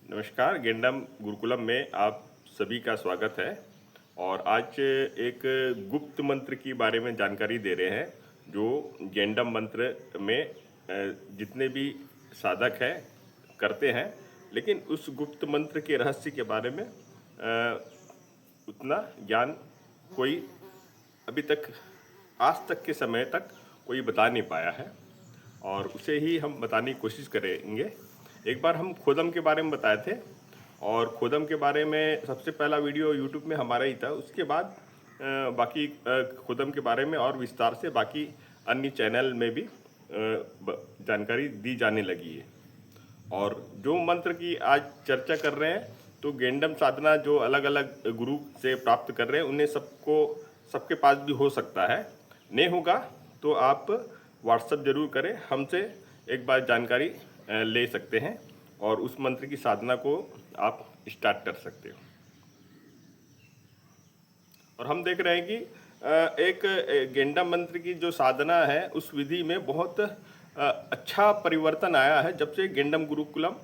नमस्कार। गेंडम गुरुकुलम में आप सभी का स्वागत है। और आज एक गुप्त मंत्र की बारे में जानकारी दे रहे हैं जो गेंडम मंत्र में जितने भी साधक हैं करते हैं, लेकिन उस गुप्त मंत्र के रहस्य के बारे में उतना ज्ञान कोई अभी तक आज तक के समय तक कोई बता नहीं पाया है, और उसे ही हम बताने की कोशिश करेंगे। एक बार हम खोदम के बारे में बताए थे, और खोदम के बारे में सबसे पहला वीडियो यूट्यूब में हमारा ही था। उसके बाद बाकी खोदम के बारे में और विस्तार से बाकी अन्य चैनल में भी जानकारी दी जाने लगी है। और जो मंत्र की आज चर्चा कर रहे हैं, तो गेंडम साधना जो अलग अलग गुरु से प्राप्त कर रहे हैं, उन्हें सबके पास भी हो सकता है। नहीं होगा तो आप व्हाट्सएप जरूर करें, हमसे एक बार जानकारी ले सकते हैं और उस मंत्र की साधना को आप स्टार्ट कर सकते हो। और हम देख रहे हैं कि एक गेंडम मंत्र की जो साधना है, उस विधि में बहुत अच्छा परिवर्तन आया है जब से गेंडम गुरुकुलम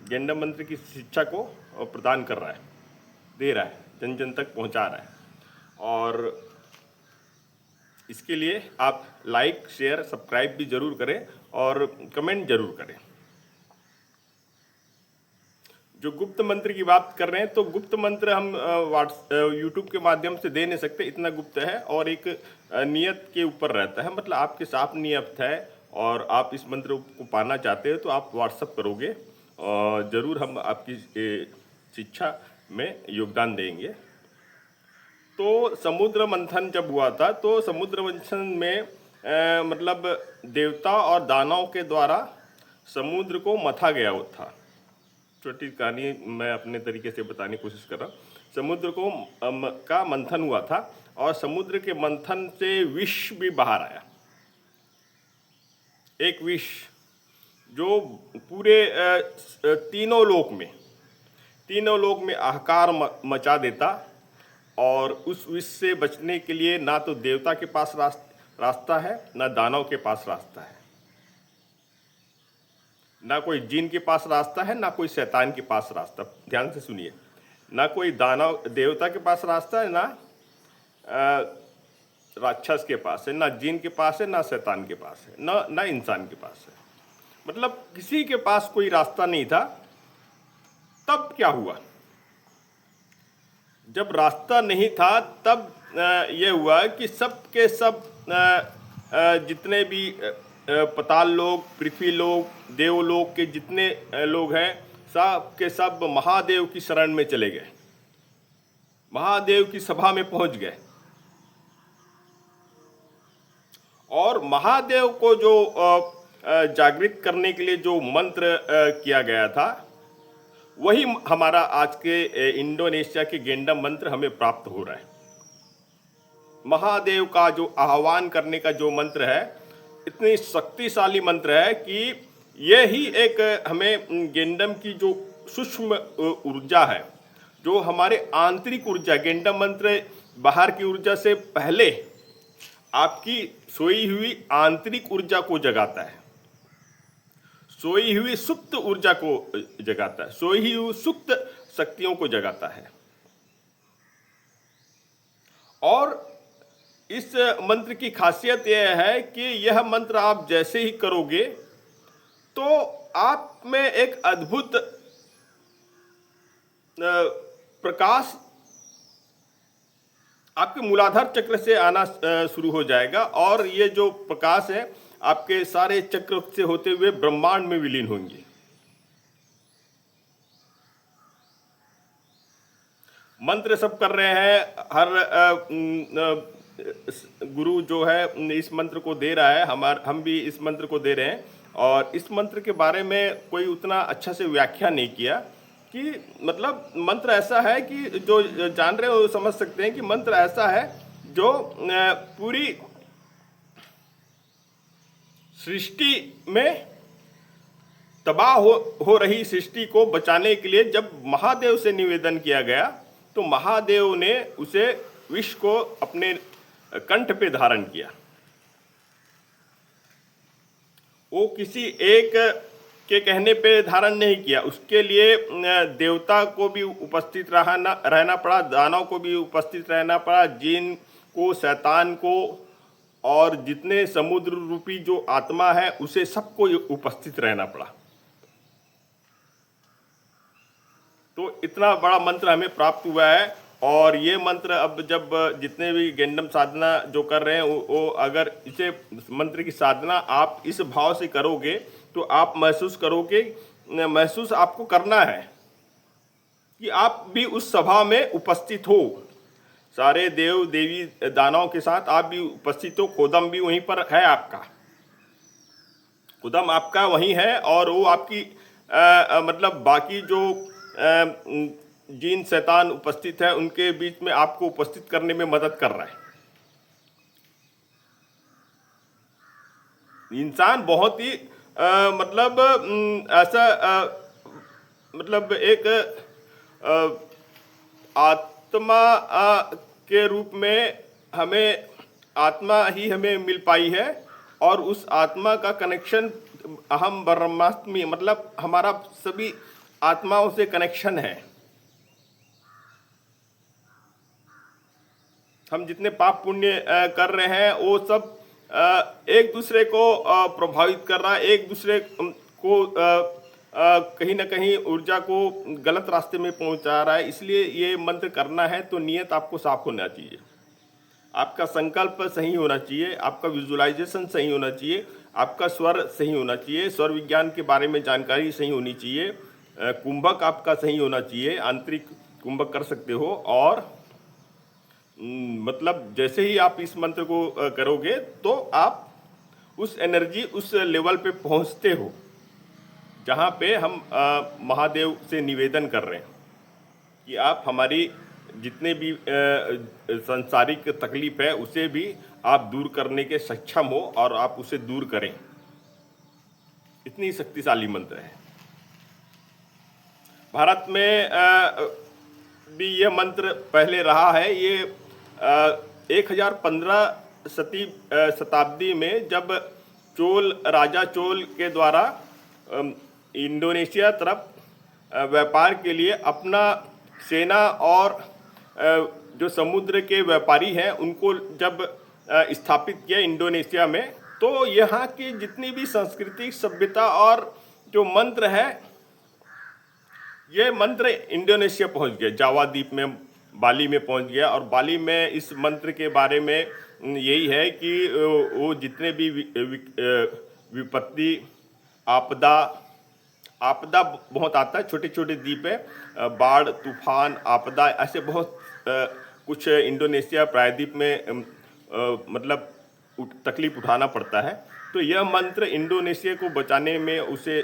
गेंडम मंत्र की शिक्षा को प्रदान कर रहा है, दे रहा है, जन जन तक पहुंचा रहा है। और इसके लिए आप लाइक, शेयर, सब्सक्राइब भी जरूर करें और कमेंट जरूर करें। जो गुप्त मंत्र की बात कर रहे हैं, तो गुप्त मंत्र हम यूट्यूब के माध्यम से दे नहीं सकते, इतना गुप्त है। और एक नियत के ऊपर रहता है, मतलब आपके साथ नियत है और आप इस मंत्र को पाना चाहते हो तो आप व्हाट्सअप करोगे और ज़रूर हम आपकी शिक्षा में योगदान देंगे। तो समुद्र मंथन जब हुआ था, तो समुद्र मंथन में मतलब देवता और दानव के द्वारा समुद्र को मथा गया वो था। छोटी कहानी मैं अपने तरीके से बताने की कोशिश कर रहा हूँ। समुद्र को का मंथन हुआ था और समुद्र के मंथन से विष भी बाहर आया। एक विष जो पूरे तीनों लोक में हाहाकार मचा देता। और उस विष से बचने के लिए ना तो देवता के पास रास्ता है, ना दानव के पास रास्ता है, ना कोई जिन के पास रास्ता है, ना कोई शैतान के पास रास्ता। ध्यान से सुनिए, ना कोई दानव देवता के पास रास्ता है, ना राक्षस के पास है, ना जिन के पास है, ना शैतान के पास है, ना इंसान के पास है। मतलब किसी के पास कोई रास्ता नहीं था। तब क्या हुआ? जब रास्ता नहीं था, तब ये हुआ कि सब के सब जितने भी पताल लोग, पृथ्वी लोग, देवलोक के जितने लोग हैं, सब के सब महादेव की शरण में चले गए, महादेव की सभा में पहुंच गए। और महादेव को जो जागृत करने के लिए जो मंत्र किया गया था, वही हमारा आज के इंडोनेशिया के गेंडम मंत्र हमें प्राप्त हो रहा है। महादेव का जो आह्वान करने का जो मंत्र है, इतनी शक्तिशाली मंत्र है कि ये ही एक हमें गेंडम की जो सूक्ष्म ऊर्जा है, जो हमारे आंतरिक ऊर्जा, गेंडम मंत्र बाहर की ऊर्जा से पहले आपकी सोई हुई आंतरिक ऊर्जा को जगाता है, सोई हुई सुप्त ऊर्जा को जगाता है, सोई हुई सुप्त शक्तियों को जगाता है। और इस मंत्र की खासियत यह है कि यह मंत्र आप जैसे ही करोगे तो आप में एक अद्भुत प्रकाश आपके मूलाधार चक्र से आना शुरू हो जाएगा। और ये जो प्रकाश है, आपके सारे चक्र से होते हुए ब्रह्मांड में विलीन होंगे। मंत्र सब कर रहे हैं, हर गुरु जो है इस मंत्र को दे रहा है, हम भी इस मंत्र को दे रहे हैं। और इस मंत्र के बारे में कोई उतना अच्छा से व्याख्या नहीं किया कि मतलब मंत्र ऐसा है कि जो जान रहे हो समझ सकते हैं कि मंत्र ऐसा है जो पूरी सृष्टि में तबाह हो रही सृष्टि को बचाने के लिए जब महादेव से निवेदन किया गया, तो महादेव ने उसे विष को अपने कंठ पे धारण किया। वो किसी एक के कहने पे धारण नहीं किया, उसके लिए देवता को भी उपस्थित रहना पड़ा, दानव को भी उपस्थित रहना पड़ा, जिन को, शैतान को, और जितने समुद्र रूपी जो आत्मा है उसे सबको उपस्थित रहना पड़ा। तो इतना बड़ा मंत्र हमें प्राप्त हुआ है। और ये मंत्र अब जब जितने भी गेंडम साधना जो कर रहे हैं वो अगर इसे मंत्र की साधना आप इस भाव से करोगे तो आप महसूस करोगे, महसूस आपको करना है कि आप भी उस सभा में उपस्थित हो, सारे देव देवी दानवों के साथ आप भी उपस्थित हो। खोदम भी वहीं पर है, आपका खोदम आपका वहीं है, और वो आपकी मतलब बाकी जो जिन शैतान उपस्थित है उनके बीच में आपको उपस्थित करने में मदद कर रहा है। इंसान बहुत ही मतलब ऐसा मतलब एक आत्मा के रूप में हमें आत्मा ही हमें मिल पाई है, और उस आत्मा का कनेक्शन अहम ब्रह्मास्मि मतलब हमारा सभी आत्माओं से कनेक्शन है। हम जितने पाप पुण्य कर रहे हैं वो सब एक दूसरे को प्रभावित कर रहा है, एक दूसरे को कहीं ना कहीं ऊर्जा को गलत रास्ते में पहुंचा रहा है। इसलिए ये मंत्र करना है तो नियत आपको साफ होना चाहिए, आपका संकल्प सही होना चाहिए, आपका विजुअलाइजेशन सही होना चाहिए, आपका स्वर सही होना चाहिए, स्वर विज्ञान के बारे में जानकारी सही होनी चाहिए, कुंभक आपका सही होना चाहिए, आंतरिक कुंभक कर सकते हो। और मतलब जैसे ही आप इस मंत्र को करोगे तो आप उस एनर्जी उस लेवल पे पहुंचते हो जहाँ पे हम महादेव से निवेदन कर रहे हैं कि आप हमारी जितने भी सांसारिक तकलीफ है उसे भी आप दूर करने के सक्षम हो और आप उसे दूर करें। इतनी शक्तिशाली मंत्र है। भारत में भी यह मंत्र पहले रहा है। ये 1015 शताब्दी में जब राजा चोल के द्वारा इंडोनेशिया तरफ व्यापार के लिए अपना सेना और जो समुद्र के व्यापारी हैं उनको जब स्थापित किया इंडोनेशिया में, तो यहाँ की जितनी भी सांस्कृतिक सभ्यता और जो मंत्र है, ये मंत्र इंडोनेशिया पहुँच गया, जावा द्वीप में, बाली में पहुँच गया। और बाली में इस मंत्र के बारे में यही है कि वो जितने भी विपत्ति, आपदा बहुत आता है, छोटे छोटे द्वीप है, बाढ़, तूफान, आपदा, ऐसे बहुत कुछ इंडोनेशिया प्रायद्वीप में मतलब तकलीफ उठाना पड़ता है। तो यह मंत्र इंडोनेशिया को बचाने में, उसे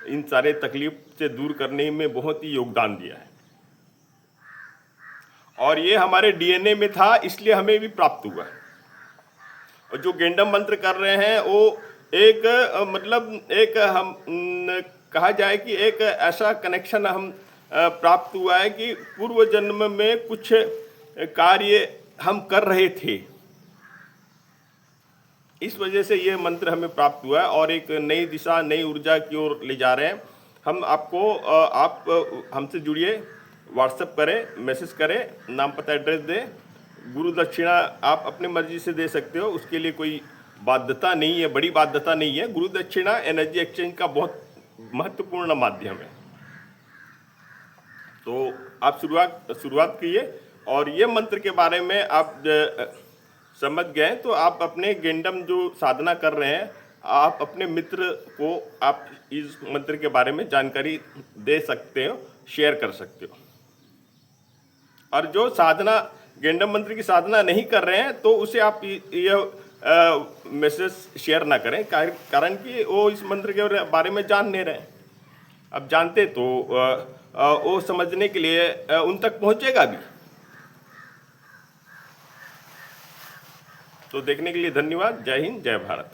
इन सारे तकलीफ से दूर करने में बहुत ही योगदान दिया है। और ये हमारे डीएनए में था, इसलिए हमें भी प्राप्त हुआ। और जो गेंडम मंत्र कर रहे हैं वो एक मतलब एक हम कहा जाए कि एक ऐसा कनेक्शन हम प्राप्त हुआ है कि पूर्व जन्म में कुछ कार्य हम कर रहे थे, इस वजह से ये मंत्र हमें प्राप्त हुआ है और एक नई दिशा, नई ऊर्जा की ओर ले जा रहे हैं हम आपको। आप हमसे जुड़िए, व्हाट्सएप करें, मैसेज करें, नाम पता एड्रेस दें। गुरु दक्षिणा आप अपनी मर्जी से दे सकते हो, उसके लिए कोई बाध्यता नहीं है, बड़ी बाध्यता नहीं है। गुरु दक्षिणा एनर्जी एक्सचेंज का बहुत महत्वपूर्ण माध्यम है। तो आप शुरुआत कीजिए, और ये मंत्र के बारे में आप समझ गए तो आप अपने गेंडम जो साधना कर रहे हैं, आप अपने मित्र को आप इस मंत्र के बारे में जानकारी दे सकते हो, शेयर कर सकते हो। और जो साधना गेंडम मंत्र की साधना नहीं कर रहे हैं तो उसे आप यह मैसेज शेयर ना करें, कारण कि वो इस मंत्र के बारे में जान नहीं रहे। अब जानते तो वो समझने के लिए उन तक पहुंचेगा भी। तो देखने के लिए धन्यवाद। जय हिंद, जय भारत।